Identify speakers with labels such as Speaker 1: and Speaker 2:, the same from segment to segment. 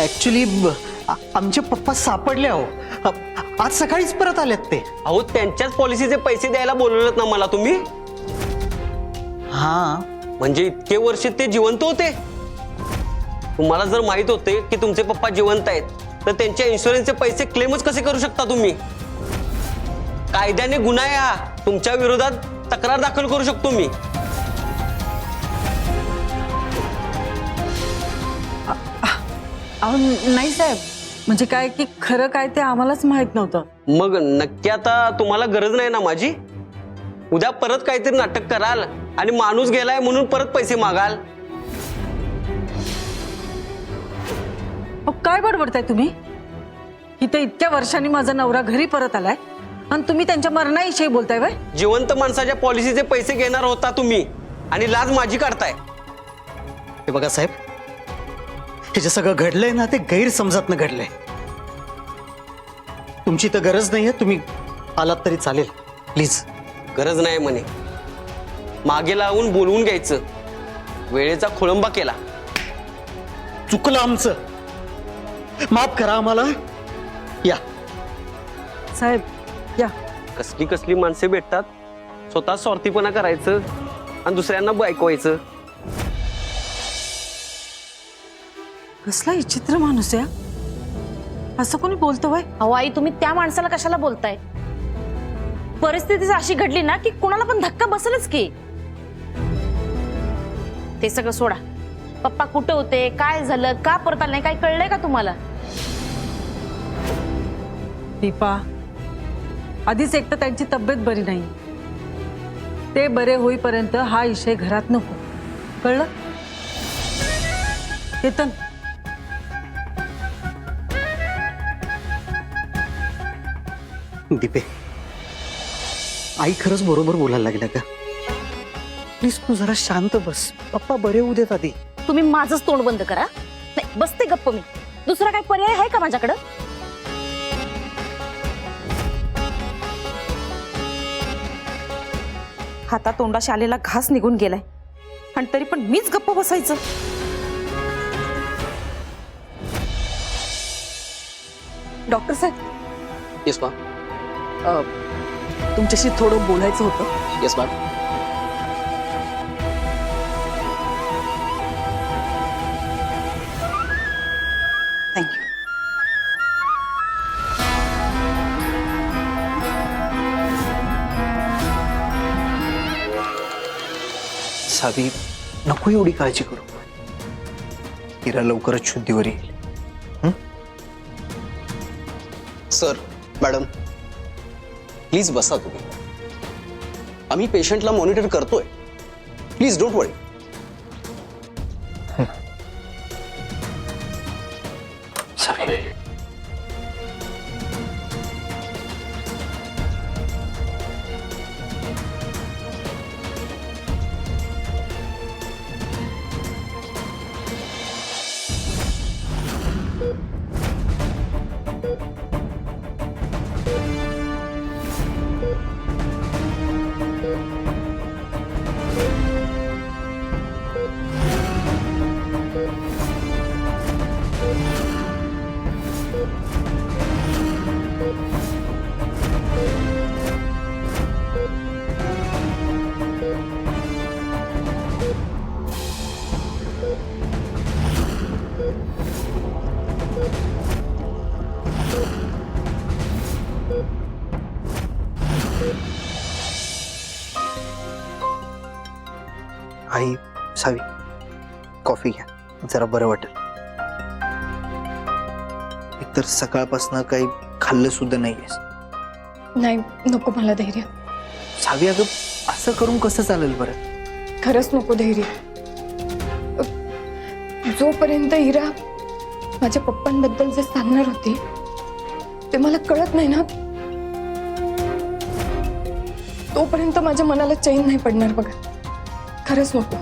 Speaker 1: Actually आमचे पप्पा सापडले अहो. आज सकाळीच परत आलेत ते.
Speaker 2: अहो त्यांच्याच पॉलिसीचे पैसे द्यायला बोलवलेत ना मला तुम्ही.
Speaker 1: हा
Speaker 2: म्हणजे इतके वर्ष ते जिवंत होते. तुम्हाला जर माहित होते की तुमचे पप्पा जिवंत आहेत तर त्यांच्या इन्शुरन्सचे पैसे क्लेमच कसे करू शकता तुम्ही? कायद्याने गुन्हा आहे हा. तुमच्या विरोधात तक्रार दाखल करू शकतो मी.
Speaker 3: अहो नाही साहेब, म्हणजे काय की खरं काय ते आम्हालाच माहित नव्हतं.
Speaker 2: मग नक्की आता तुम्हाला गरज नाही ना माझी? उद्या परत काहीतरी नाटक कराल आणि माणूस गेलाय म्हणून परत पैसे मागाल.
Speaker 3: अहो काय बडबडताय तुम्ही? इथे इतक्या वर्षांनी माझा नवरा घरी परत आलाय आणि तुम्ही त्यांच्या मरणाविषयी बोलताय व्हय?
Speaker 2: जिवंत माणसाच्या पॉलिसीचे पैसे घेणार होता तुम्ही आणि लाज माझी काढताय.
Speaker 1: हे बघा साहेब, हे जे सगळं घडलंय ना ते गैरसमजातनं घडलंय. तुमची तर गरज नाहीये, तुम्ही आलात तरी चालेल प्लीज.
Speaker 2: गरज नाही म्हणे. मागे लावून बोलवून घ्यायचं. वेळेचा खोळंबा केला.
Speaker 1: चुकलं आमचं, माफ करा आम्हाला. या
Speaker 3: साहेब या.
Speaker 2: कसली कसली माणसे भेटतात. स्वतः स्वार्थीपणा करायचं आणि दुसऱ्यांना ऐकवायचं.
Speaker 3: कसला विचित्र माणूस आहे. असं कोणी बोलतो व्हय?
Speaker 4: अहो आई, तुम्ही त्या माणसाला कशाला बोलताय? परिस्थिती अशी घडली ना की कोणाला पण धक्का बसलच की. ते सगळं सोडा. पप्पा कुठे होते, काय झालं, का परत आले नाही, काय कळलंय का तुम्हाला?
Speaker 3: दीपा, आधीच एक तर त्यांची तब्येत बरी नाही. ते बरे होईपर्यंत हा विषय घरात नको, कळलं? केतन,
Speaker 1: दीपे, आई खरंच बरोबर बोलायला लागल्या का? प्लीज तू जरा शांत बस. पप्पा बरे होऊ देत आधी.
Speaker 4: तुम्ही माझंच तोंड बंद करा. नाही बसते गप्प मी. दुसरा काय पर्याय आहे का माझ्याकडं? हातात तोंडाशी आलेला घास निघून गेलाय आणि तरी पण मीच गप्प बसायचं.
Speaker 3: डॉक्टर साहेब,
Speaker 2: येस मॅम.
Speaker 3: तुमच्याशी थोडं बोलायचं होतं.
Speaker 2: Yes ma'am.
Speaker 3: थँक्यू.
Speaker 1: सावी, नको एवढी काळजी करू. हिरा लवकरच शुद्धीवर येईल.
Speaker 5: सर, मॅडम, प्लीज बसा तुम्ही. आम्ही पेशंटला मॉनिटर करतोय. Please don't worry.
Speaker 1: सावी, आई, सावी, कॉफी घ्या, जरा बरं वाटेल. एकतर सकाळपासून काही खाल्लं सुद्धा नाहीयेस.
Speaker 6: नाही नको मला धैर्य.
Speaker 1: सावी, अगं असं करून कसं चालेल बरं?
Speaker 6: खरंच नको धैर्य. जोपर्यंत इरा माझ्या पप्पांबद्दल जे सांगणार होती ते मला कळत नाही ना, तोपर्यंत माझ्या मनाला चैन नाही पडणार बघा. खरंच नको.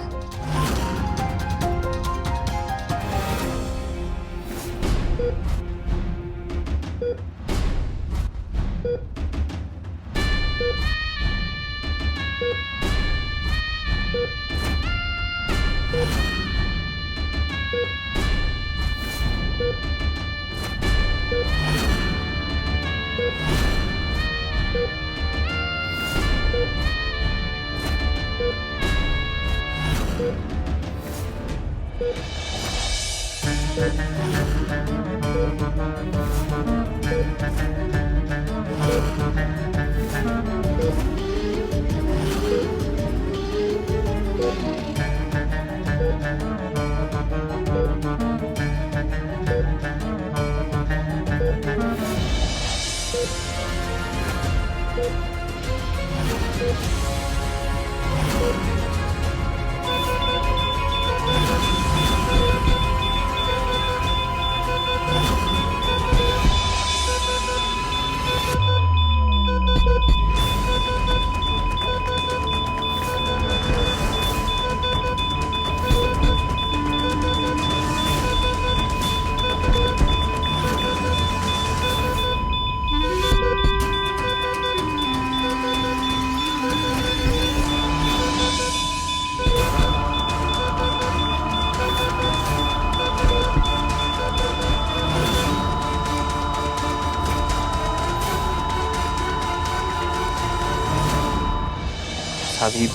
Speaker 1: सावी,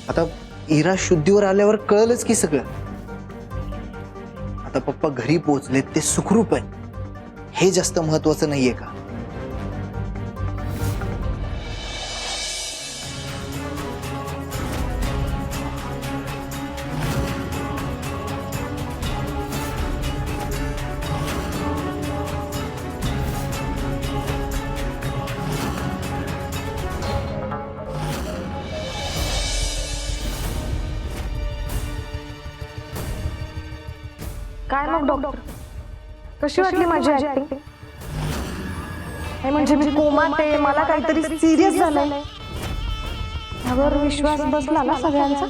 Speaker 1: आता इरा शुद्धीवर आल्यावर कळलंच की सगळं. आता पप्पा घरी पोहोचलेत, ते सुखरूप आहे, हे जास्त महत्वाचं नाहीये का?
Speaker 7: काय मग डॉक्टर, कशी वाटली माझी ऍक्टिंग? म्हणजे मी कोमात आहे, मला काहीतरी सिरियस झालंय, यावर विश्वास बसला ना सगळ्यांचा,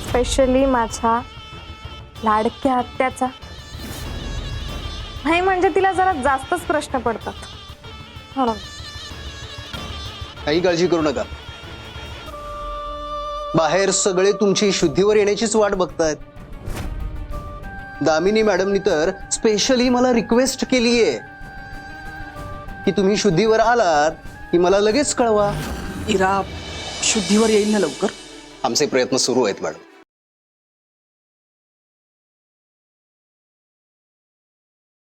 Speaker 7: स्पेशली माझ्या लाडक्या आत्याचा. नाही म्हणजे तिला जरा जास्तच प्रश्न पडतात. हो ना.
Speaker 5: काही काळजी करू नका, बाहेर सगळे तुमची शुद्धीवर येण्याचीच वाट बघतायत. दामिनी मॅडमनी तर स्पेशली मला रिक्वेस्ट केलीये की तुम्ही शुद्धीवर आलात की मला लगेच कळवा.
Speaker 1: इरा शुद्धीवर येईल ना लवकर?
Speaker 5: आमचे प्रयत्न सुरू आहेत मॅडम.